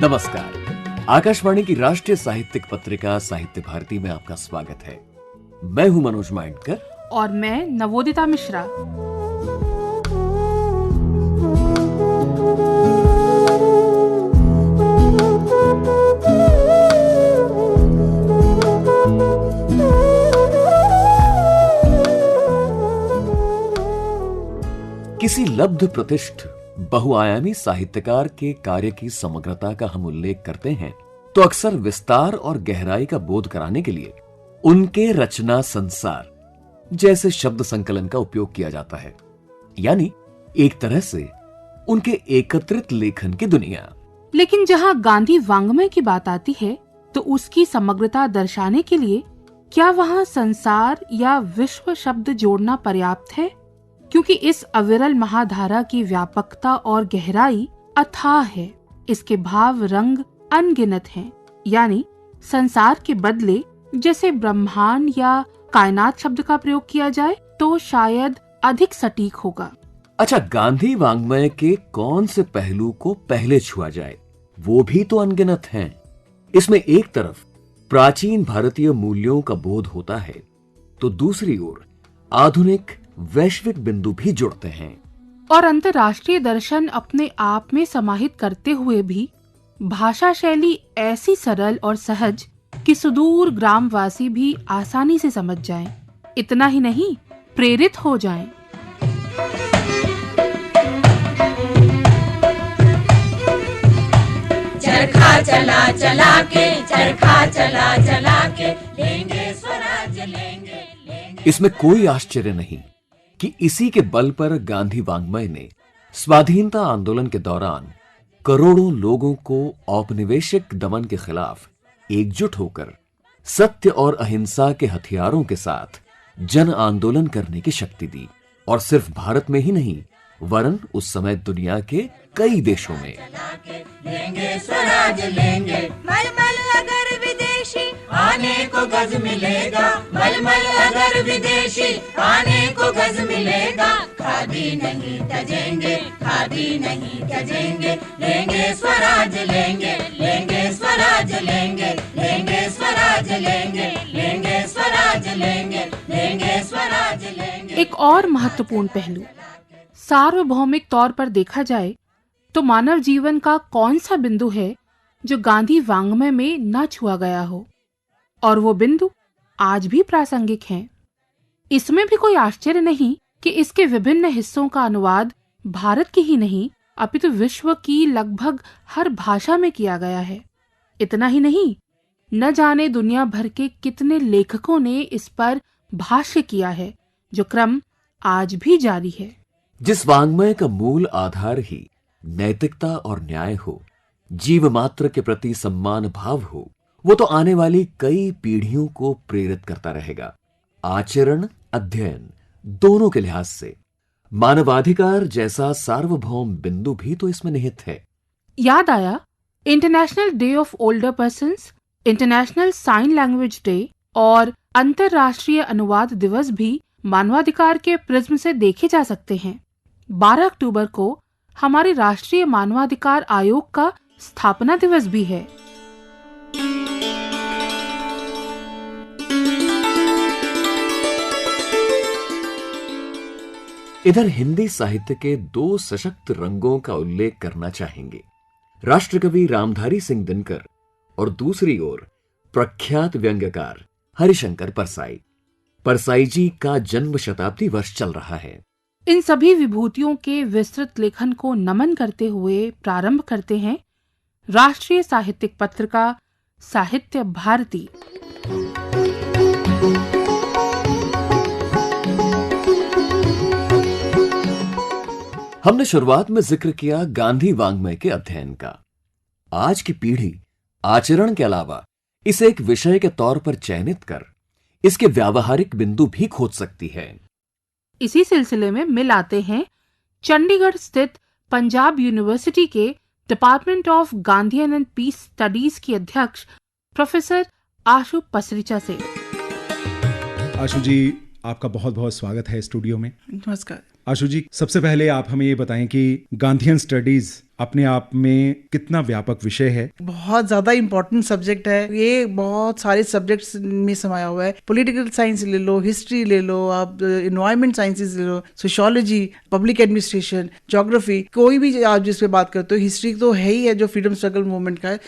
नमस्कार। आकाशवाणी की राष्ट्रीय साहित्यिक पत्रिका साहित्य भारती में आपका स्वागत है। मैं हूं मनोज माइंडकर और मैं नवोदिता मिश्रा। किसी लब्ध प्रतिष्ठ बहुआयामी साहित्यकार के कार्य की समग्रता का हम उल्लेख करते हैं तो अक्सर विस्तार और गहराई का बोध कराने के लिए उनके रचना संसार जैसे शब्द संकलन का उपयोग किया जाता है, यानी एक तरह से उनके एकत्रित लेखन की दुनिया। लेकिन जहाँ गांधी वाङ्मय की बात आती है तो उसकी समग्रता दर्शाने के लिए क्या वहाँ संसार या विश्व शब्द जोड़ना पर्याप्त है? क्योंकि इस अविरल महाधारा की व्यापकता और गहराई अथाह है। इसके भाव रंग अनगिनत हैं। यानी संसार के बदले जैसे ब्रह्मांड या कायनात शब्द का प्रयोग किया जाए तो शायद अधिक सटीक होगा। अच्छा, गांधी वाङ्मय के कौन से पहलू को पहले छुआ जाए, वो भी तो अनगिनत हैं। इसमें एक तरफ प्राचीन भारतीय मूल्यों का बोध होता है तो दूसरी ओर आधुनिक वैश्विक बिंदु भी जुड़ते हैं और अंतर्राष्ट्रीय दर्शन अपने आप में समाहित करते हुए भी भाषा शैली ऐसी सरल और सहज कि सुदूर ग्रामवासी भी आसानी से समझ जाएं। इतना ही नहीं, प्रेरित हो जाएं। चरखा चला चला के, चरखा चला चला के, लेंगे स्वराज लेंगे। इसमें कोई आश्चर्य नहीं कि इसी के बल पर गांधी वाङ्मय ने स्वाधीनता आंदोलन के दौरान करोड़ों लोगों को औपनिवेशिक दमन के खिलाफ एकजुट होकर सत्य और अहिंसा के हथियारों के साथ जन आंदोलन करने की शक्ति दी। और सिर्फ भारत में ही नहीं वरन उस समय दुनिया के कई देशों में। लेंगे स्वराज लेंगे, मलमल अगर विदेशी आने को गज मिलेगा, मलमल अगर विदेशी आने को गज मिलेगा। खादी नहीं तजेंगे, खादी नहीं तजेंगे, लेंगे स्वराज लेंगे, लेंगे स्वराज लेंगे, लेंगे स्वराज लेंगे, लेंगे स्वराज लेंगे, लेंगे स्वराज लेंगे। एक और महत्वपूर्ण पहलू, सार्वभौमिक तौर पर देखा जाए तो मानव जीवन का कौन सा बिंदु है जो गांधी वाङ्मय में न छुआ गया हो, और वो बिंदु आज भी प्रासंगिक हैं। इसमें भी कोई आश्चर्य नहीं कि इसके विभिन्न हिस्सों का अनुवाद भारत की ही नहीं अपितु विश्व की लगभग हर भाषा में किया गया है। इतना ही नहीं, न जाने दुनिया भर के कितने लेखकों ने इस पर भाष्य किया है, जो क्रम आज भी जारी है। जिस वाङ्मय का मूल आधार ही नैतिकता और न्याय हो, जीव मात्र के प्रति सम्मान भाव हो, वो तो आने वाली कई पीढ़ियों को प्रेरित करता रहेगा। आचरण अध्ययन दोनों के लिहाज से मानवाधिकार जैसा सार्वभौम बिंदु भी तो इसमें निहित है। याद आया, international day of older persons, international sign language day और अंतर्राष्ट्रीय अनुवाद दिवस भी मानवाधिकार के प्रिज्म से देखे जा सकते हैं। 12 अक्टूबर को हमारे राष्ट्रीय मानवाधिकार आयोग का स्थापना दिवस भी है। इधर हिंदी साहित्य के दो सशक्त रंगों का उल्लेख करना चाहेंगे, राष्ट्रकवि रामधारी सिंह दिनकर और दूसरी ओर प्रख्यात व्यंग्यकार हरिशंकर परसाई। परसाई जी का जन्म शताब्दी वर्ष चल रहा है। इन सभी विभूतियों के विस्तृत लेखन को नमन करते हुए प्रारंभ करते हैं राष्ट्रीय साहित्यिक पत्रिका साहित्य भारती। हमने शुरुआत में जिक्र किया गांधी वाङ्मय के अध्ययन का। आज की पीढ़ी आचरण के अलावा इसे एक विषय के तौर पर चयनित कर इसके व्यावहारिक बिंदु भी खोज सकती है। इसी सिलसिले में मिल आते हैं चंडीगढ़ स्थित पंजाब यूनिवर्सिटी के department of Gandhian and peace studies की अध्यक्ष प्रोफेसर आशु पसरिचा से। आशु जी, आपका बहुत बहुत स्वागत है स्टूडियो में। नमस्कार। आशु जी, सबसे पहले आप हमें ये बताएं कि गांधीयन स्टडीज अपने आप में कितना व्यापक विषय है। बहुत ज़्यादा इम्पोर्टेंट सब्जेक्ट है ये, बहुत सारे सब्जेक्ट्स में समाया हुआ है। पॉलिटिकल साइंस ले लो, हिस्ट्री ले लो, आप इन्वायरमेंट साइंसेज ले लो, सोशियोलॉजी, पब्लिक एडमिनिस्ट्रेशन, ज्योग्राफी, कोई भी आप जिस पे बात करते हो, हिस्ट्री तो है ही है जो फ्रीडम स्ट्रगल मूवमेंट का है।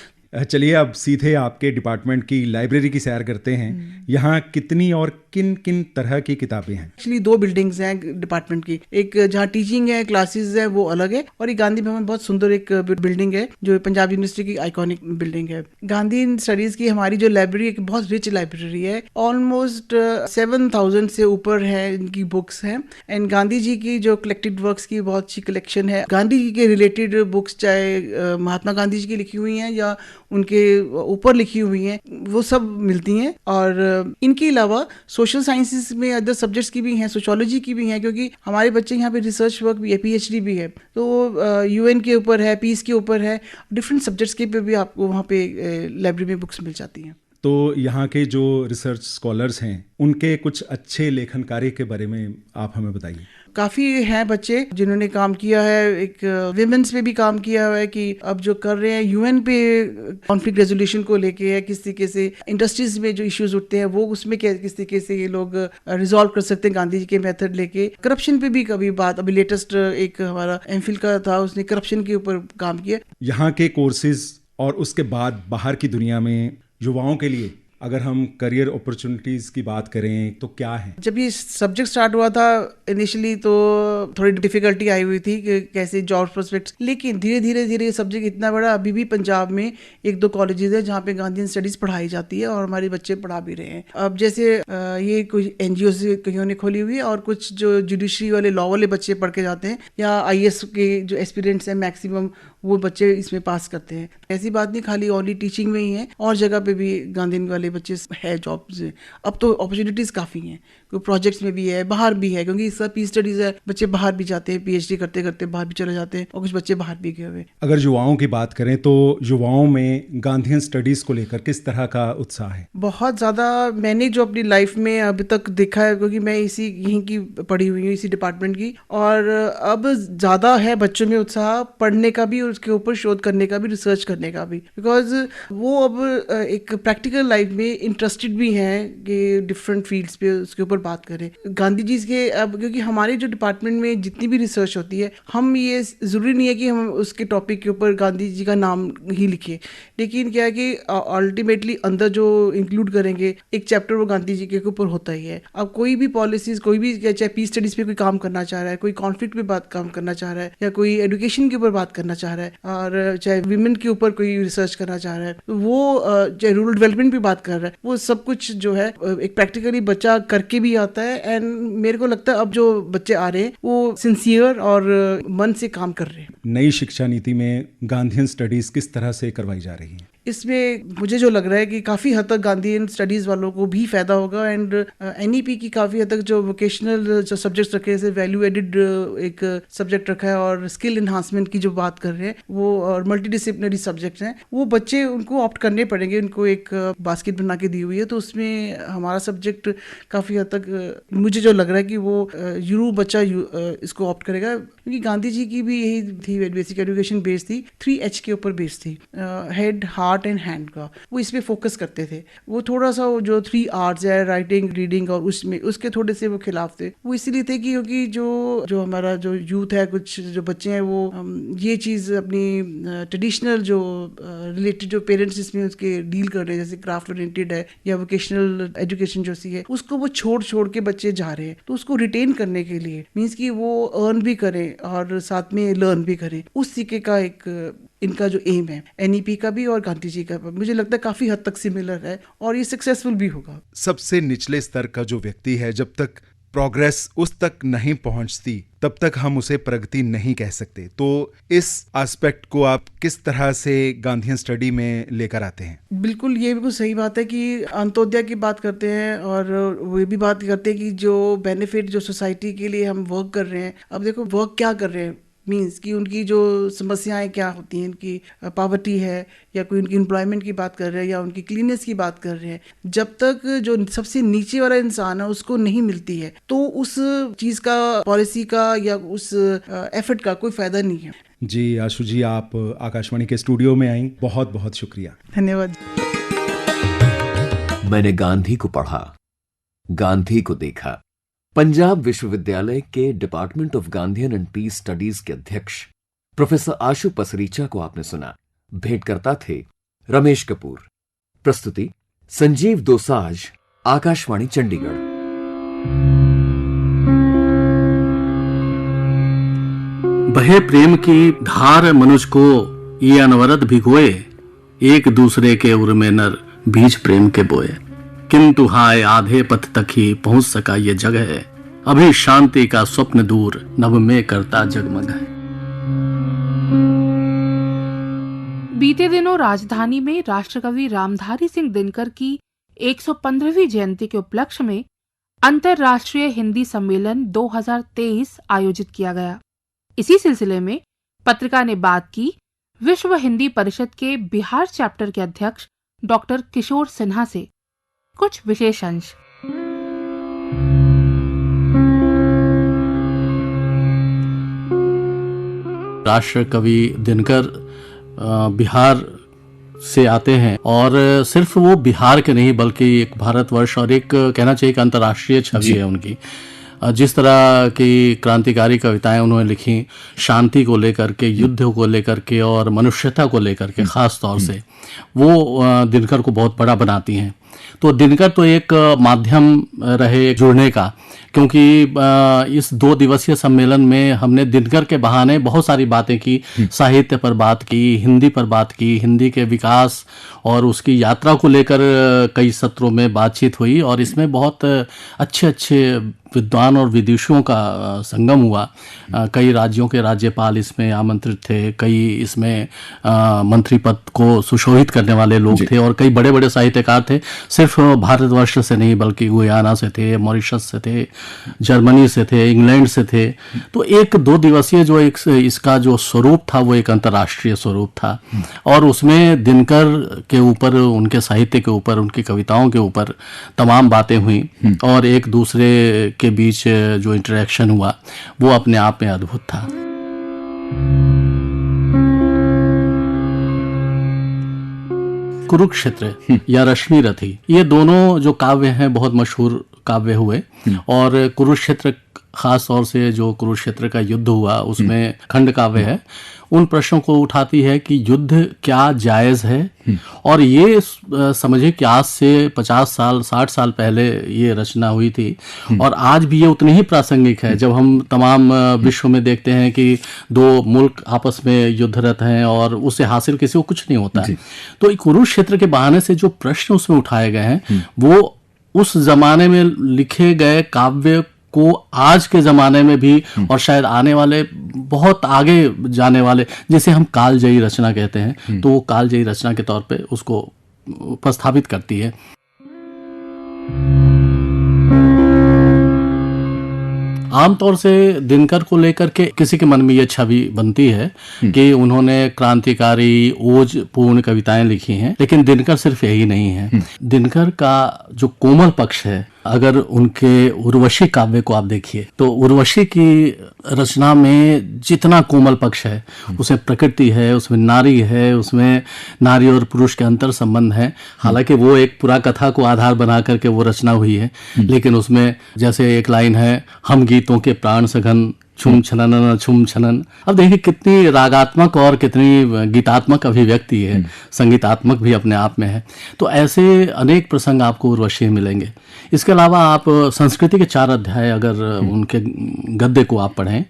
चलिए अब सीधे आपके डिपार्टमेंट की लाइब्रेरी की सैर करते हैं। यहाँ कितनी और किन किन तरह की किताबें हैं? एक्चुअली 2 बिल्डिंग्स हैं डिपार्टमेंट की, एक जहाँ टीचिंग है, क्लासेस है, वो अलग है, और एक गांधी भवन बहुत सुंदर एक बिल्डिंग है जो पंजाब यूनिवर्सिटी की आइकॉनिक बिल्डिंग है। गांधी स्टडीज की हमारी जो लाइब्रेरी एक बहुत रिच लाइब्रेरी है, ऑलमोस्ट 7,000 से ऊपर है इनकी बुक्स हैं। एंड गांधी जी की जो कलेक्टेड वर्क्स की बहुत अच्छी कलेक्शन है। गांधी जी के रिलेटेड बुक्स, चाहे महात्मा गांधी जी की लिखी हुई हैं या उनके ऊपर लिखी हुई हैं, वो सब मिलती हैं। और इनके अलावा सोशल साइंसेस में अदर सब्जेक्ट्स की भी हैं, सोशियोलॉजी की भी हैं, क्योंकि हमारे बच्चे यहाँ पे रिसर्च वर्क भी है, पीएचडी भी है, तो यूएन के ऊपर है, पीस के ऊपर है, डिफरेंट सब्जेक्ट्स के पे भी आपको वहाँ पे लाइब्रेरी में बुक्स मिल जाती हैं। तो यहाँ के जो रिसर्च स्कॉलर्स हैं उनके कुछ अच्छे लेखन कार्य के बारे में आप हमें बताइए। काफ़ी हैं बच्चे जिन्होंने काम किया है, एक विमेंस पे भी काम किया हुआ है कि अब जो कर रहे हैं यूएन पे कॉन्फ्लिक्ट रेजोल्यूशन को लेके है, किस तरीके से इंडस्ट्रीज में जो इश्यूज उठते हैं वो उसमें किस तरीके से ये लोग रिजॉल्व कर सकते हैं गांधी जी के मेथड लेके। करप्शन पे भी कभी बात, अभी लेटेस्ट एक हमारा एमफिल का था, उसने करप्शन के ऊपर काम किया। यहाँ के कोर्सेज और उसके बाद बाहर की दुनिया में युवाओं के लिए अगर हम करियर अपॉर्चुनिटीज की बात करें तो क्या है? जब ये सब्जेक्ट स्टार्ट हुआ था इनिशियली तो थोड़ी डिफिकल्टी आई हुई थी कि कैसे जॉब प्रोस्पेक्ट्स, लेकिन धीरे धीरे ये सब्जेक्ट इतना बड़ा, अभी भी पंजाब में 1-2 कॉलेजेस है जहाँ पे गांधीयन स्टडीज पढ़ाई जाती है और हमारे बच्चे पढ़ा भी रहे हैं। अब जैसे ये कुछ एनजीओ से कईयों ने खोली हुई है और कुछ जो जुडिशरी वाले लॉ वाले बच्चे पढ़ के जाते हैं या आईएएस के जो एस्पिरेंट्स हैं मैक्सिमम वो बच्चे इसमें पास करते हैं। ऐसी बात नहीं खाली ओनली टीचिंग में ही है, और जगह पे भी गांधीयन वाले बच्चे है जॉब्स। अब तो अपॉर्चुनिटीज काफ़ी हैं, कोई प्रोजेक्ट्स में भी है, बाहर भी है, क्योंकि इसका पीस स्टडीज है, बच्चे बाहर भी जाते हैं, पीएचडी करते करते बाहर भी चले जाते हैं और कुछ बच्चे बाहर भी गए हुए। अगर युवाओं की बात करें तो युवाओं में गांधीयन स्टडीज को लेकर किस तरह का उत्साह है? बहुत ज़्यादा। मैंने जो अपनी लाइफ में अभी तक देखा है, क्योंकि मैं यहीं की पढ़ी हुई हूँ, इसी डिपार्टमेंट की, और अब ज़्यादा है बच्चों में उत्साह पढ़ने का भी, उसके ऊपर शोध करने का भी, रिसर्च करने का भी, बिकॉज वो अब एक प्रैक्टिकल लाइफ में इंटरेस्टेड भी हैं कि डिफरेंट फील्ड्स पे उसके ऊपर बात करें गांधी जी के। अब क्योंकि हमारे जो डिपार्टमेंट में जितनी भी रिसर्च होती है, हम ये ज़रूरी नहीं है कि हम उसके टॉपिक के ऊपर गांधी जी का नाम ही लिखें, लेकिन क्या है कि अल्टीमेटली अंदर जो इंक्लूड करेंगे एक चैप्टर वो गांधी जी के ऊपर होता ही है। अब कोई भी पॉलिसीज, कोई भी चाहे पीस स्टडीज पे कोई काम करना चाह रहा है, कोई कॉन्फ्लिक्ट पे काम करना चाह रहा है, या कोई एजुकेशन के ऊपर बात करना चाह रहा है, और चाहे विमेन के ऊपर कोई रिसर्च करना चाह रहा है, वो चाहे रूरल डेवलपमेंट पे बात कर रहा है, वो सब कुछ जो है एक प्रैक्टिकली बच्चा करके भी आता है। एंड मेरे को लगता है अब जो बच्चे आ रहे हैं वो सिंसियर और मन से काम कर रहे हैं। नई शिक्षा नीति में गांधीयन स्टडीज किस तरह से करवाई जा रही है? इसमें मुझे जो लग रहा है कि काफ़ी हद तक गांधीयन स्टडीज़ वालों को भी फ़ायदा होगा। एंड एनईपी की काफ़ी हद तक जो वोकेशनल जो सब्जेक्ट्स रखे हैं, जैसे वैल्यू एडिड एक सब्जेक्ट रखा है और स्किल इन्हांसमेंट की जो बात कर रहे हैं वो, और मल्टीडिसिप्लिनरी सब्जेक्ट्स हैं, वो बच्चे उनको ऑप्ट करने पड़ेंगे। उनको एक बास्केट बना के दी हुई है, तो उसमें हमारा सब्जेक्ट काफ़ी हद तक मुझे जो लग रहा है कि वो यूरू बच्चा इसको ऑप्ट करेगा, क्योंकि गांधी जी की भी यही थी, बेसिक एजुकेशन बेस थी, 3H के ऊपर बेस थी, हेड, हार्ट एंड हैंड का, वो इस पे फोकस करते थे। वो थोड़ा सा वो जो 3 R's है, राइटिंग, रीडिंग, और उसमें उसके थोड़े से वो खिलाफ थे। वो इसीलिए थे कि क्योंकि जो हमारा जो यूथ है, कुछ जो बच्चे हैं, वो ये चीज़ अपनी ट्रेडिशनल जो रिलेटेड जो पेरेंट्स इसमें उसके डील कर रहे हैं, जैसे क्राफ्ट ओरिएंटेड है या वोकेशनल एजुकेशन जो सी है, उसको वो छोड़ के बच्चे जा रहे हैं। तो उसको रिटेन करने के लिए मीन्स कि वो अर्न भी करें और साथ में लर्न भी करें, उस तरीके का एक इनका जो एम है एनईपी का भी और गांधी जी का, मुझे लगता है काफी हद तक सिमिलर है और ये सक्सेसफुल भी होगा। सबसे निचले स्तर का जो व्यक्ति है, जब तक प्रोग्रेस उस तक नहीं पहुंचती तब तक हम उसे प्रगति नहीं कह सकते। तो इस एस्पेक्ट को आप किस तरह से गांधीयन स्टडी में लेकर आते हैं? बिल्कुल, ये बिल्कुल सही बात है कि अंत्योदय की बात करते हैं और वो भी बात करते हैं कि जो बेनिफिट जो सोसाइटी के लिए हम वर्क कर रहे हैं। अब देखो वर्क क्या कर रहे हैं, मीन्स कि उनकी जो समस्याएं क्या होती हैं, उनकी पॉवर्टी है या कोई उनकी एम्प्लॉयमेंट की बात कर रहे हैं या उनकी क्लीननेस की बात कर रहे हैं, जब तक जो सबसे नीचे वाला इंसान है उसको नहीं मिलती है तो उस चीज़ का, पॉलिसी का या उस एफर्ट का कोई फ़ायदा नहीं है। जी आशु जी, आप आकाशवाणी के स्टूडियो में आई, बहुत बहुत शुक्रिया। धन्यवाद। मैंने गांधी को पढ़ा, गांधी को देखा। पंजाब विश्वविद्यालय के department of Gandhian and peace studies के अध्यक्ष प्रोफेसर आशु पसरीचा को आपने सुना। भेंटकर्ता थे रमेश कपूर। प्रस्तुति संजीव दोसांझ, आकाशवाणी चंडीगढ़। बहे प्रेम की धार मनुष्य को ये अनवरत भिगोए, एक दूसरे के उर में नर बीज प्रेम के बोए। किंतु हाय आधे पथ तक ही पहुंच सका ये जग है, अभी शांति का स्वप्न दूर नभ में करता जगमग है। बीते दिनों राजधानी में राष्ट्रकवि रामधारी सिंह दिनकर की 115वीं जयंती के उपलक्ष्य में अंतर्राष्ट्रीय हिंदी सम्मेलन 2023 आयोजित किया गया। इसी सिलसिले में पत्रिका ने बात की विश्व हिंदी परिषद के बिहार चैप्टर के अध्यक्ष डॉक्टर किशोर सिन्हा से। कुछ विशेष अंश। राष्ट्रकवि दिनकर बिहार से आते हैं और सिर्फ वो बिहार के नहीं बल्कि एक भारतवर्ष और एक कहना चाहिए कि अंतर्राष्ट्रीय छवि है उनकी। जिस तरह की क्रांतिकारी कविताएं उन्होंने लिखी, शांति को लेकर के, युद्ध को लेकर के और मनुष्यता को लेकर के खास तौर से, वो दिनकर को बहुत बड़ा बनाती हैं। तो दिनकर तो एक माध्यम रहे जुड़ने का, क्योंकि इस 2 दिवसीय सम्मेलन में हमने दिनकर के बहाने बहुत सारी बातें की, साहित्य पर बात की, हिंदी पर बात की, हिंदी के विकास और उसकी यात्रा को लेकर कई सत्रों में बातचीत हुई और इसमें बहुत अच्छे अच्छे विद्वान और विदुषियों का संगम हुआ। कई राज्यों के राज्यपाल इसमें आमंत्रित थे, कई इसमें मंत्री पद को सुशोभित करने वाले लोग थे और कई बड़े बड़े साहित्यकार थे, सिर्फ भारतवर्ष से नहीं बल्कि गुयाना से थे, मॉरिशस से थे, जर्मनी से थे, इंग्लैंड से थे। तो एक 2 दिवसीय जो एक इसका जो स्वरूप था वो एक अंतर्राष्ट्रीय स्वरूप था और उसमें दिनकर के ऊपर, उनके साहित्य के ऊपर, उनकी कविताओं के ऊपर तमाम बातें हुई और एक दूसरे के बीच जो इंटरेक्शन हुआ वो अपने आप में अद्भुत था। कुरुक्षेत्र या रश्मि रथी, ये दोनों जो काव्य हैं बहुत मशहूर काव्य हुए और कुरुक्षेत्र खास तौर से जो कुरुक्षेत्र का युद्ध हुआ उसमें खंड काव्य है, उन प्रश्नों को उठाती है कि युद्ध क्या जायज है। और ये समझे कि आज से 50 साल 60 साल पहले ये रचना हुई थी और आज भी ये उतनी ही प्रासंगिक है जब हम तमाम विश्व में देखते हैं कि 2 मुल्क आपस में युद्धरत हैं और उससे हासिल किसी को कुछ नहीं होता है। तो कुरुक्षेत्र के बहाने से जो प्रश्न उसमें उठाए गए हैं वो उस जमाने में लिखे गए काव्य को आज के ज़माने में भी और शायद आने वाले बहुत आगे जाने वाले, जिसे हम कालजयी रचना कहते हैं, तो वो कालजयी रचना के तौर पे उसको उपस्थापित करती है। आमतौर से दिनकर को लेकर के किसी के मन में ये छवि बनती है कि उन्होंने क्रांतिकारी ओज पूर्ण कविताएं लिखी हैं, लेकिन दिनकर सिर्फ यही नहीं है। दिनकर का जो कोमल पक्ष है, अगर उनके उर्वशी काव्य को आप देखिए तो उर्वशी की रचना में जितना कोमल पक्ष है, उसमें प्रकृति है, उसमें नारी है, उसमें नारी और पुरुष के अंतर संबंध है। हालांकि वो एक पुरा कथा को आधार बना करके वो रचना हुई है, लेकिन उसमें जैसे एक लाइन है, हम गीतों के प्राण सघन छुम छनन छुम छनन। अब देखिए कितनी रागात्मक और कितनी गीतात्मक अभिव्यक्ति है, संगीतात्मक भी अपने आप में है। तो ऐसे अनेक प्रसंग आपको उर्वशी मिलेंगे। इसके अलावा आप संस्कृति के 4 अध्याय अगर उनके गद्य को आप पढ़ें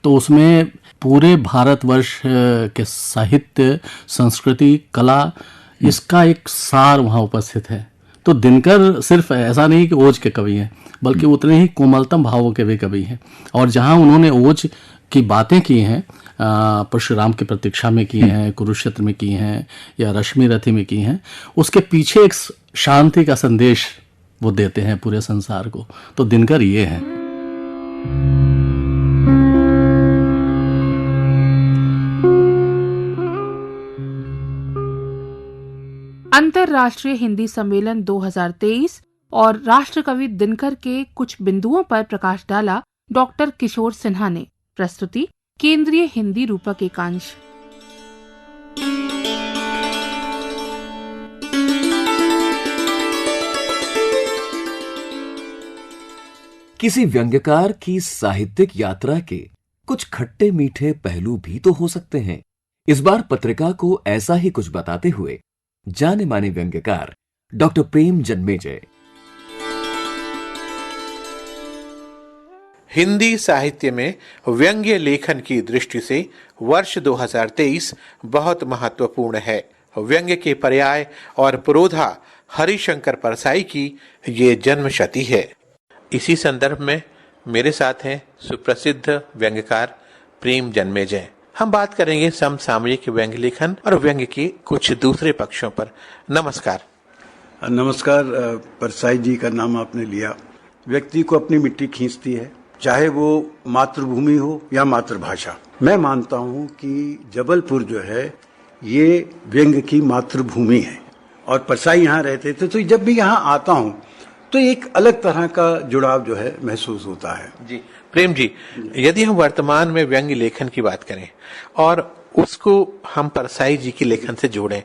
तो उसमें पूरे भारतवर्ष के साहित्य, संस्कृति, कला, इसका एक सार वहाँ उपस्थित है। तो दिनकर सिर्फ ऐसा नहीं कि ओज के कवि हैं, बल्कि उतने ही कोमलतम भावों के भी कवि हैं। और जहाँ उन्होंने ओज की बातें की हैं, परशुराम की प्रतीक्षा में की हैं, कुरुक्षेत्र में की हैं या रश्मि रथी में की हैं, उसके पीछे एक शांति का संदेश वो देते हैं पूरे संसार को। तो दिनकर ये हैं। अंतर्राष्ट्रीय हिंदी सम्मेलन 2023 और राष्ट्रकवि दिनकर के कुछ बिंदुओं पर प्रकाश डाला डॉक्टर किशोर सिन्हा ने। प्रस्तुति केंद्रीय हिंदी रूपक एकांश। किसी व्यंग्यकार की साहित्यिक यात्रा के कुछ खट्टे मीठे पहलू भी तो हो सकते हैं। इस बार पत्रिका को ऐसा ही कुछ बताते हुए जाने माने व्यंग्यकार डॉक्टर प्रेम जन्मेजय। हिंदी साहित्य में व्यंग्य लेखन की दृष्टि से वर्ष 2023 बहुत महत्वपूर्ण है। व्यंग्य के पर्याय और पुरोधा हरिशंकर परसाई की ये जन्मशती है। इसी संदर्भ में मेरे साथ हैं सुप्रसिद्ध व्यंग्यकार प्रेम जन्मेजय। हम बात करेंगे समसामयिक व्यंग्य लेखन और व्यंग्य के कुछ दूसरे पक्षों पर। नमस्कार। नमस्कार। परसाई जी का नाम आपने लिया। व्यक्ति को अपनी मिट्टी खींचती है, चाहे वो मातृभूमि हो या मातृभाषा। मैं मानता हूँ कि जबलपुर जो है ये व्यंग्य की मातृभूमि है और परसाई यहाँ रहते थे, तो जब भी यहाँ आता हूँ तो एक अलग तरह का जुड़ाव जो है महसूस होता है। जी प्रेम जी, यदि हम वर्तमान में व्यंग्य लेखन की बात करें और उसको हम परसाई जी के लेखन से जोड़ें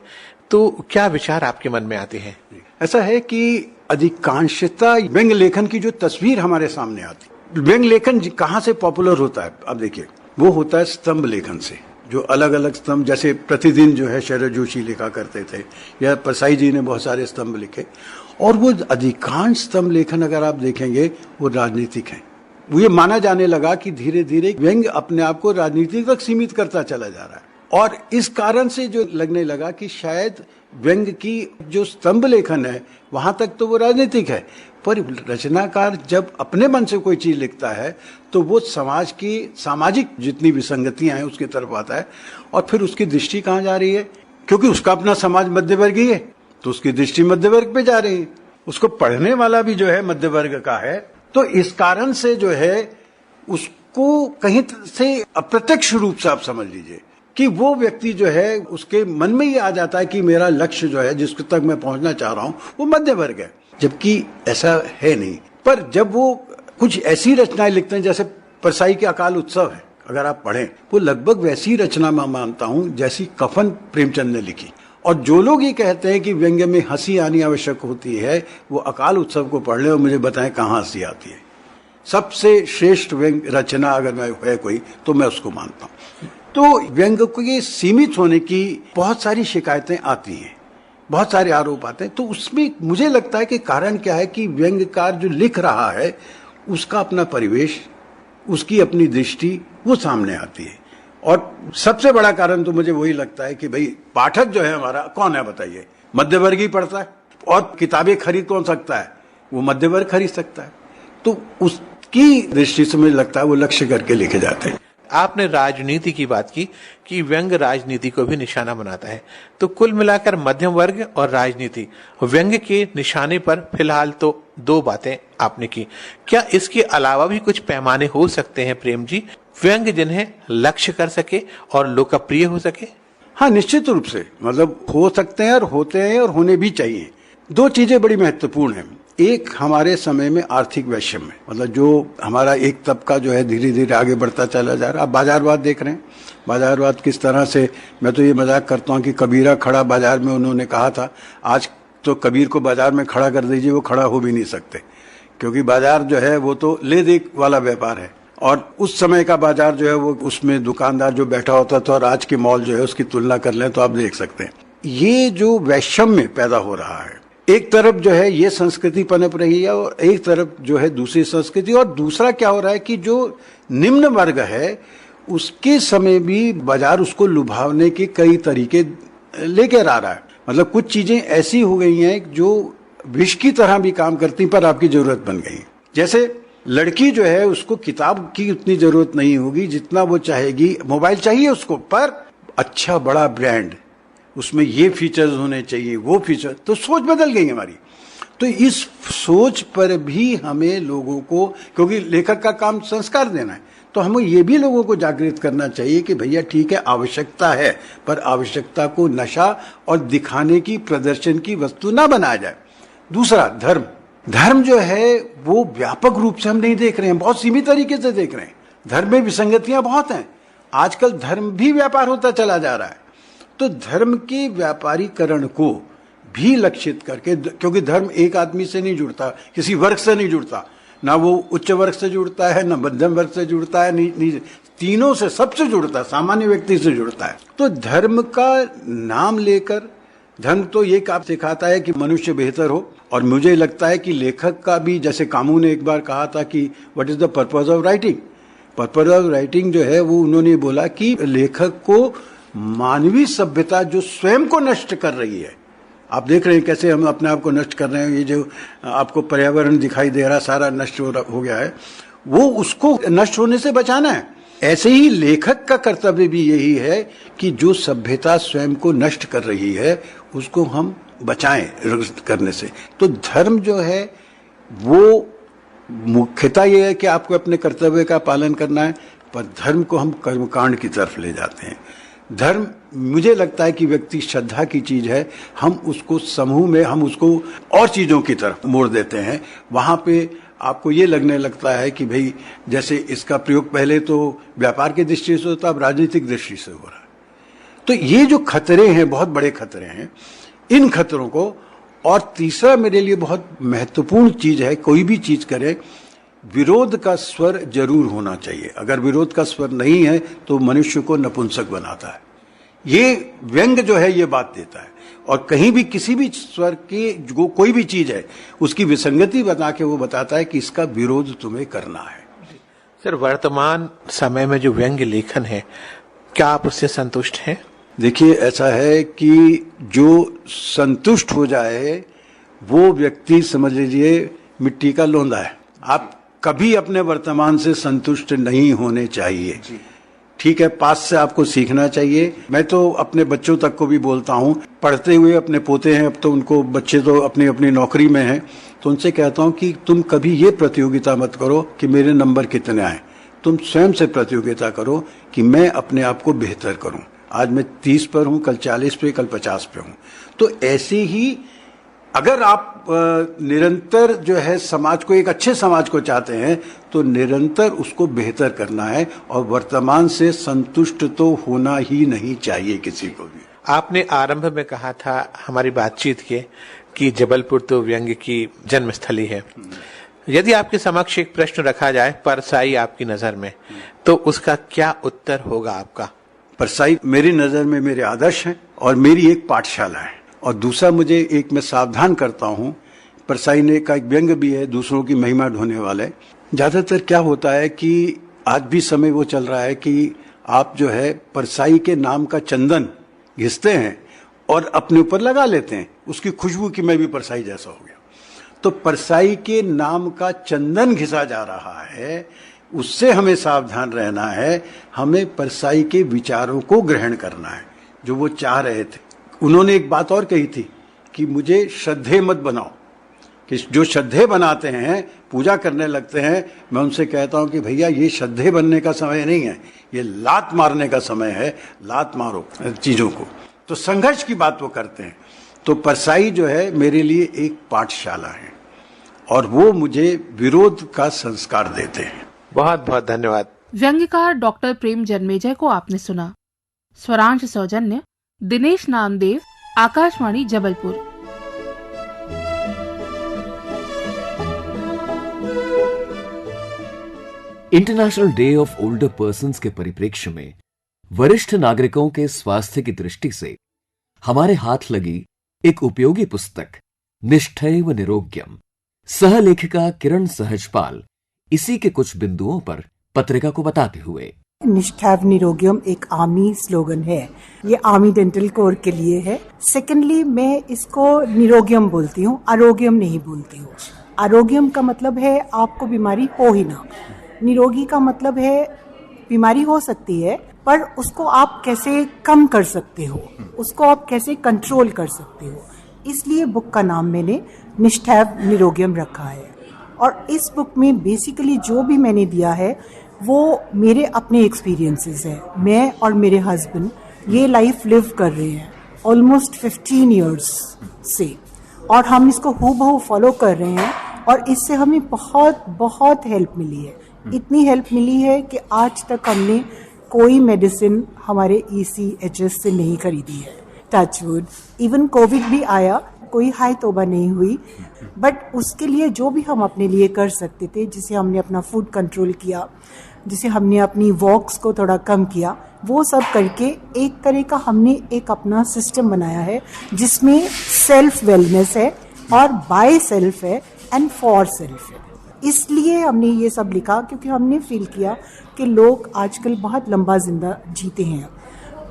तो क्या विचार आपके मन में आते हैं? ऐसा है कि अधिकांशतः व्यंग्य लेखन की जो तस्वीर हमारे सामने आती है, व्यंग्य लेखन कहाँ से पॉपुलर होता है? अब देखिए, वो होता है स्तंभ लेखन से। जो अलग अलग स्तंभ, जैसे प्रतिदिन जो है शरद जोशी लिखा करते थे या परसाई जी ने बहुत सारे स्तंभ लिखे, और वो अधिकांश स्तंभ लेखन अगर आप देखेंगे वो राजनीतिक हैं। वो ये माना जाने लगा कि धीरे धीरे व्यंग्य अपने आप को राजनीति तक सीमित करता चला जा रहा है, और इस कारण से जो लगने लगा कि शायद व्यंग्य की जो स्तंभ लेखन है वहां तक तो वो राजनीतिक है, पर रचनाकार जब अपने मन से कोई चीज लिखता है तो वो समाज की सामाजिक जितनी विसंगतियां हैं उसकी तरफ आता है, और फिर उसकी दृष्टि कहाँ जा रही है? क्योंकि उसका अपना समाज मध्यवर्गीय है तो उसकी दृष्टि मध्य वर्ग पे जा रही है, उसको पढ़ने वाला भी जो है मध्य वर्ग का है। तो इस कारण से जो है उसको कहीं से अप्रत्यक्ष रूप से आप समझ लीजिए कि वो व्यक्ति जो है उसके मन में ये आ जाता है कि मेरा लक्ष्य जो है जिस तक मैं पहुंचना चाह रहा हूं वो मध्य वर्ग है, जबकि ऐसा है नहीं। पर जब वो कुछ ऐसी रचनाएं लिखते हैं, जैसे परसाई के अकाल उत्सव है, अगर आप पढ़ें वो लगभग वैसी रचना मैं मानता हूं जैसी कफन प्रेमचंद ने लिखी। और जो लोग ये कहते हैं कि व्यंग्य में हंसी आनी आवश्यक होती है, वो अकाल उत्सव को पढ़ ले और मुझे बताएं कहाँ हंसी आती है। सबसे श्रेष्ठ व्यंग्य रचना अगर मैं है कोई तो मैं उसको मानता हूँ। तो व्यंग्य के सीमित होने की बहुत सारी शिकायतें आती हैं, बहुत सारे आरोप आते हैं। तो उसमें मुझे लगता है कि कारण क्या है कि व्यंग्यकार जो लिख रहा है उसका अपना परिवेश, उसकी अपनी दृष्टि वो सामने आती है। और सबसे बड़ा कारण तो मुझे वही लगता है कि भाई पाठक जो है हमारा कौन है बताइए? मध्यवर्गीय पढ़ता है, और किताबें खरीद कौन सकता है? वो मध्यवर्ग खरीद सकता है। तो उसकी दृष्टि से मुझे लगता है वो लक्ष्य करके लिखे जाते हैं। आपने राजनीति की बात की कि व्यंग्य राजनीति को भी निशाना बनाता है, तो कुल मिलाकर मध्यम वर्ग और राजनीति व्यंग्य के निशाने पर फिलहाल तो दो बातें आपने की। क्या इसके अलावा भी कुछ पैमाने हो सकते हैं प्रेम जी, व्यंग्य जिन्हें लक्ष्य कर सके और लोकप्रिय हो सके? हाँ, निश्चित रूप से, मतलब हो सकते हैं और होते हैं और होने भी चाहिए। दो चीजें बड़ी महत्वपूर्ण हैं। एक, हमारे समय में आर्थिक वैषम्य, मतलब जो हमारा एक तबका जो है धीरे धीरे आगे बढ़ता चला जा रहा है। आप बाजारवाद देख रहे हैं, बाजारवाद किस तरह से, मैं तो ये मजाक करता हूँ कि कबीरा खड़ा बाजार में, उन्होंने कहा था आज तो कबीर को बाजार में खड़ा कर दीजिए, वो खड़ा हो भी नहीं सकते, क्योंकि बाजार जो है वो तो ले दे वाला व्यापार है। और उस समय का बाजार जो है वो, उसमें दुकानदार जो बैठा होता था और आज के मॉल जो है उसकी तुलना कर लें तो आप देख सकते हैं ये जो वैषम्य पैदा हो रहा है। एक तरफ जो है ये संस्कृति पनप रही है और एक तरफ जो है दूसरी संस्कृति। और दूसरा क्या हो रहा है कि जो निम्न वर्ग है उसके समय भी बाजार उसको लुभावने के कई तरीके लेकर आ रहा है। मतलब कुछ चीजें ऐसी हो गई हैं जो विष की तरह भी काम करती पर आपकी जरूरत बन गई। जैसे लड़की जो है उसको किताब की उतनी जरूरत नहीं होगी जितना वो चाहेगी, मोबाइल चाहिए उसको, पर अच्छा बड़ा ब्रांड, उसमें ये फीचर्स होने चाहिए, वो फीचर। तो सोच बदल गई हमारी। तो इस सोच पर भी हमें लोगों को, क्योंकि लेखक का काम संस्कार देना है, तो हमें ये भी लोगों को जागृत करना चाहिए कि भैया ठीक है आवश्यकता है, पर आवश्यकता को नशा और दिखाने की, प्रदर्शन की वस्तु ना बनाया जाए। दूसरा, धर्म। धर्म जो है वो व्यापक रूप से हम नहीं देख रहे हैं, बहुत सीमित तरीके से देख रहे हैं। धर्म में विसंगतियां बहुत हैं आजकल धर्म भी व्यापार होता चला जा रहा है। तो धर्म के व्यापारीकरण को भी लक्षित करके, क्योंकि धर्म एक आदमी से नहीं जुड़ता, किसी वर्ग से नहीं जुड़ता, ना वो उच्च वर्ग से जुड़ता है, ना मध्यम वर्ग से जुड़ता है, तीनों से, सबसे जुड़ता है, सामान्य व्यक्ति से जुड़ता है। तो धर्म का नाम लेकर, धर्म तो ये आप सिखाता है कि मनुष्य बेहतर हो। और मुझे लगता है कि लेखक का भी, जैसे कामू ने एक बार कहा था कि what is the purpose of writing, purpose of writing जो है वो उन्होंने बोला कि लेखक को मानवीय सभ्यता जो स्वयं को नष्ट कर रही है, आप देख रहे हैं कैसे हम अपने आप को नष्ट कर रहे हैं, ये जो आपको पर्यावरण दिखाई दे रहा सारा नष्ट हो गया है, वो उसको नष्ट होने से बचाना है। ऐसे ही लेखक का कर्तव्य भी यही है कि जो सभ्यता स्वयं को नष्ट कर रही है उसको हम बचाएं करने से। तो धर्म जो है वो मुख्यतः ये है कि आपको अपने कर्तव्य का पालन करना है, पर धर्म को हम कर्मकांड की तरफ ले जाते हैं। धर्म मुझे लगता है कि व्यक्ति श्रद्धा की चीज है, हम उसको समूह में, हम उसको और चीजों की तरफ मोड़ देते हैं। वहां पे आपको ये लगने लगता है कि भाई जैसे इसका प्रयोग पहले तो व्यापार की दृष्टि से होता, अब राजनीतिक दृष्टि से हो रहा है। तो ये जो खतरे हैं, बहुत बड़े खतरे हैं, इन खतरों को, और तीसरा मेरे लिए बहुत महत्वपूर्ण चीज है, कोई भी चीज करे विरोध का स्वर जरूर होना चाहिए। अगर विरोध का स्वर नहीं है तो मनुष्य को नपुंसक बनाता है। ये व्यंग जो है ये बात देता है, और कहीं भी किसी भी स्वर की जो कोई भी चीज है उसकी विसंगति बता के वो बताता है कि इसका विरोध तुम्हें करना है। सर, वर्तमान समय में जो व्यंग्य लेखन है, क्या आप उससे संतुष्ट हैं? देखिए, ऐसा है कि जो संतुष्ट हो जाए वो व्यक्ति समझ लीजिए मिट्टी का लोंदा है। आप कभी अपने वर्तमान से संतुष्ट नहीं होने चाहिए। ठीक है, पास्ट से आपको सीखना चाहिए। मैं तो अपने बच्चों तक को भी बोलता हूँ, पढ़ते हुए अपने पोते हैं, अब तो उनको, बच्चे तो अपनी अपनी नौकरी में हैं, तो उनसे कहता हूँ कि तुम कभी ये प्रतियोगिता मत करो कि मेरे नंबर कितने आए। तुम स्वयं से प्रतियोगिता करो कि मैं अपने आप को बेहतर करूं। आज मैं 30 पर हूं, कल 40 पे, कल 50 पे हूं। तो ऐसे ही अगर आप निरंतर जो है समाज को, एक अच्छे समाज को चाहते हैं तो निरंतर उसको बेहतर करना है, और वर्तमान से संतुष्ट तो होना ही नहीं चाहिए किसी को भी। आपने आरंभ में कहा था हमारी बातचीत के कि जबलपुर तो व्यंग्य की जन्मस्थली है। यदि आपके समक्ष एक प्रश्न रखा जाए, परसाई आपकी नजर में, तो उसका क्या उत्तर होगा आपका? परसाई मेरी नजर में मेरे आदर्श हैं और मेरी एक पाठशाला है। और दूसरा, मुझे एक मैं सावधान करता हूँ, परसाई ने का एक व्यंग भी है, दूसरों की महिमा ढोने वाले। ज्यादातर क्या होता है कि आज भी समय वो चल रहा है कि आप जो है परसाई के नाम का चंदन घिसते हैं और अपने ऊपर लगा लेते हैं, उसकी खुशबू की मैं भी परसाई जैसा हो गया। तो परसाई के नाम का चंदन घिसा जा रहा है, उससे हमें सावधान रहना है। हमें परसाई के विचारों को ग्रहण करना है जो वो चाह रहे थे। उन्होंने एक बात और कही थी कि मुझे श्रद्धे मत बनाओ, कि जो श्रद्धे बनाते हैं, पूजा करने लगते हैं, मैं उनसे कहता हूं कि भैया ये श्रद्धे बनने का समय नहीं है, ये लात मारने का समय है। लात मारो चीजों को। तो संघर्ष की बात वो करते हैं। तो परसाई जो है मेरे लिए एक पाठशाला है और वो मुझे विरोध का संस्कार देते हैं। बहुत बहुत धन्यवाद। व्यंग्यकार डॉक्टर प्रेम जन्मेजय को आपने सुना। स्वरांश सौजन्य Dinesh Namdev, Akashvani Jabalpur. International day of older persons के परिप्रेक्ष्य में वरिष्ठ नागरिकों के स्वास्थ्य की दृष्टि से हमारे हाथ लगी एक उपयोगी पुस्तक निष्ठैव निरोग्यम। सहलेखिका किरण सहजपाल इसी के कुछ बिंदुओं पर पत्रिका को बताते हुए, निष्ठैव निरोग्यम एक आर्मी स्लोगन है, ये आर्मी डेंटल कोर के लिए है। सेकेंडली, मैं इसको निरोग्यम बोलती हूँ, आरोग्यम नहीं बोलती हूँ। आरोग्यम का मतलब है आपको बीमारी हो ही ना, निरोगी का मतलब है बीमारी हो सकती है पर उसको आप कैसे कम कर सकते हो, उसको आप कैसे कंट्रोल कर सकते हो। इसलिए बुक का नाम मैंने निष्ठैव निरोग्यम रखा है। और इस बुक में बेसिकली जो भी मैंने दिया है वो मेरे अपने एक्सपीरियंसेस है। मैं और मेरे हस्बैंड ये लाइफ लिव कर रहे हैं ऑलमोस्ट 15 इयर्स से, और हम इसको हूबहू फॉलो कर रहे हैं और इससे हमें बहुत बहुत हेल्प मिली है। इतनी हेल्प मिली है कि आज तक हमने कोई मेडिसिन हमारे ECHS से नहीं खरीदी है, टचवुड। इवन कोविड भी आया, कोई हाय तौबा नहीं हुई, बट उसके लिए जो भी हम अपने लिए कर सकते थे, जिसे हमने अपना फूड कंट्रोल किया, जिसे हमने अपनी वॉक्स को थोड़ा कम किया, वो सब करके एक तरह का हमने एक अपना सिस्टम बनाया है जिसमें सेल्फ वेलनेस है और बाय सेल्फ है एंड फॉर सेल्फ है। इसलिए हमने ये सब लिखा क्योंकि हमने फील किया कि लोग आजकल बहुत लंबा जिंदा जीते हैं,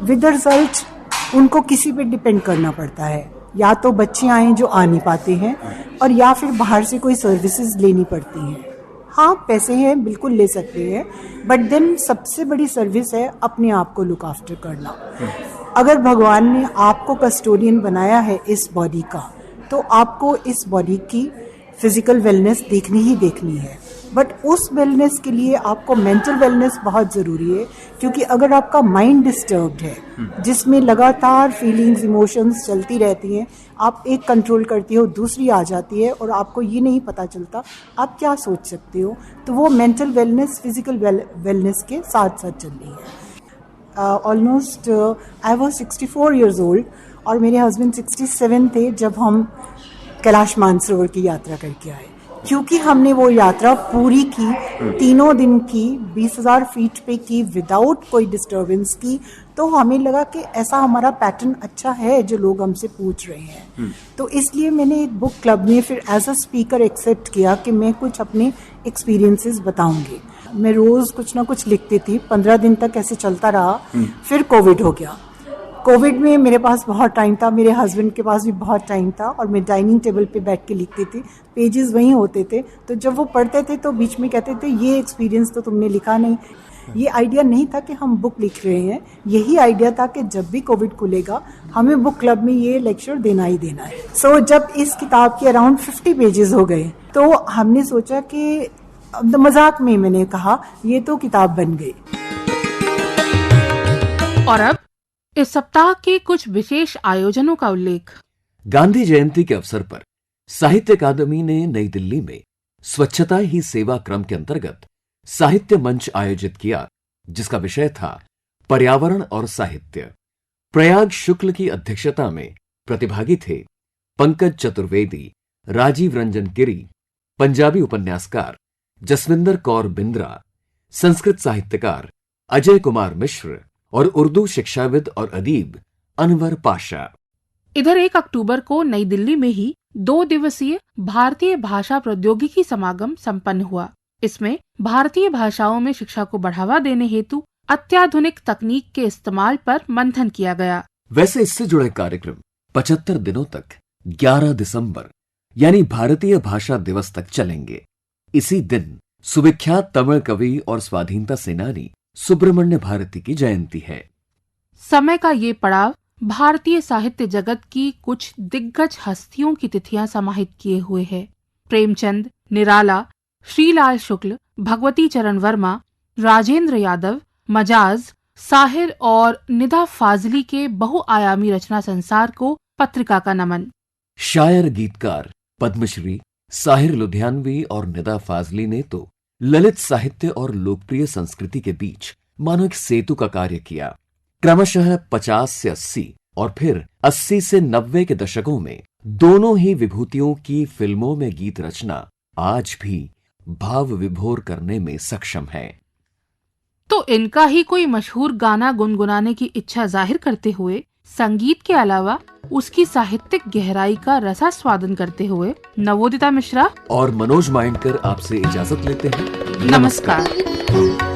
विद रिजल्ट उनको किसी पे डिपेंड करना पड़ता है, या तो बच्चे आए जो आ नहीं पाते हैं और या फिर बाहर से कोई सर्विसेज लेनी पड़ती हैं। हाँ, पैसे हैं, बिल्कुल ले सकते हैं, बट देन सबसे बड़ी सर्विस है अपने आप को लुक आफ्टर करना। अगर भगवान ने आपको कस्टोडियन बनाया है इस बॉडी का, तो आपको इस बॉडी की फिजिकल वेलनेस देखनी ही देखनी है, बट उस वेलनेस के लिए आपको मेंटल वेलनेस बहुत ज़रूरी है, क्योंकि अगर आपका माइंड डिस्टर्ब्ड है जिसमें लगातार फीलिंग्स इमोशंस चलती रहती हैं, आप एक कंट्रोल करती हो दूसरी आ जाती है और आपको ये नहीं पता चलता आप क्या सोच सकते हो, तो वो मेंटल वेलनेस फिजिकल वेलनेस के साथ साथ चल रही है। Almost I was 64 years old और मेरे हस्बैंड 67 थे जब हम कैलाश मानसरोवर की यात्रा करके आए। क्योंकि हमने वो यात्रा पूरी की, 3 दिन की, 20,000 फीट पे की, विदाउट कोई डिस्टर्बेंस की, तो हमें लगा कि ऐसा हमारा पैटर्न अच्छा है जो लोग हमसे पूछ रहे हैं। तो इसलिए मैंने एक बुक क्लब में फिर एज अ स्पीकर एक्सेप्ट किया कि मैं कुछ अपने एक्सपीरियंसेस बताऊंगी। मैं रोज कुछ ना कुछ लिखती थी, 15 दिन तक ऐसे चलता रहा। फिर कोविड हो गया। कोविड में मेरे पास बहुत टाइम था, मेरे हस्बैंड के पास भी बहुत टाइम था, और मैं डाइनिंग टेबल पे बैठ के लिखती थी, पेजेस वहीं होते थे। तो जब वो पढ़ते थे तो बीच में कहते थे ये एक्सपीरियंस तो तुमने लिखा नहीं। ये आइडिया नहीं था कि हम बुक लिख रहे हैं, यही आइडिया था कि जब भी कोविड खुलेगा हमें बुक क्लब में ये लेक्चर देना ही देना है। सो जब इस किताब के अराउंड 50 पेजेस हो गए तो हमने सोचा कि मजाक में मैंने कहा ये तो किताब बन गई। और अब इस सप्ताह के कुछ विशेष आयोजनों का उल्लेख। गांधी जयंती के अवसर पर साहित्य अकादमी ने नई दिल्ली में स्वच्छता ही सेवा क्रम के अंतर्गत साहित्य मंच आयोजित किया, जिसका विषय था पर्यावरण और साहित्य। प्रयाग शुक्ल की अध्यक्षता में प्रतिभागी थे पंकज चतुर्वेदी, राजीव रंजन गिरी, पंजाबी उपन्यासकार जसविंदर कौर बिंद्रा, संस्कृत साहित्यकार अजय कुमार मिश्र और उर्दू शिक्षाविद और अदीब अनवर पाशा। इधर 1 अक्टूबर को नई दिल्ली में ही 2 दिवसीय भारतीय भाषा प्रौद्योगिकी समागम संपन्न हुआ। इसमें भारतीय भाषाओं में शिक्षा को बढ़ावा देने हेतु अत्याधुनिक तकनीक के इस्तेमाल पर मंथन किया गया। वैसे इससे जुड़े कार्यक्रम 75 दिनों तक 11 दिसंबर यानी भारतीय भाषा दिवस तक चलेंगे। इसी दिन सुविख्यात तमिल कवि और स्वाधीनता सेनानी सुब्रमण्य भारती की जयंती है। समय का ये पड़ाव भारतीय साहित्य जगत की कुछ दिग्गज हस्तियों की तिथियां समाहित किए हुए है। प्रेमचंद, निराला, श्रीलाल शुक्ल, भगवती चरण वर्मा, राजेंद्र यादव, मजाज, साहिर और निदा फाजली के बहुआयामी रचना संसार को पत्रिका का नमन। शायर, गीतकार पद्मश्री साहिर लुधियानवी और निदा फाजली ने तो ललित साहित्य और लोकप्रिय संस्कृति के बीच मानो एक सेतु का कार्य किया। क्रमशः 50 से 80 और फिर 80 से 90 के दशकों में दोनों ही विभूतियों की फिल्मों में गीत रचना आज भी भाव विभोर करने में सक्षम है। तो इनका ही कोई मशहूर गाना गुनगुनाने की इच्छा जाहिर करते हुए संगीत के अलावा उसकी साहित्यिक गहराई का रसास्वादन करते हुए नवोदिता मिश्रा और मनोज माइंडकर आपसे इजाजत लेते हैं। नमस्कार।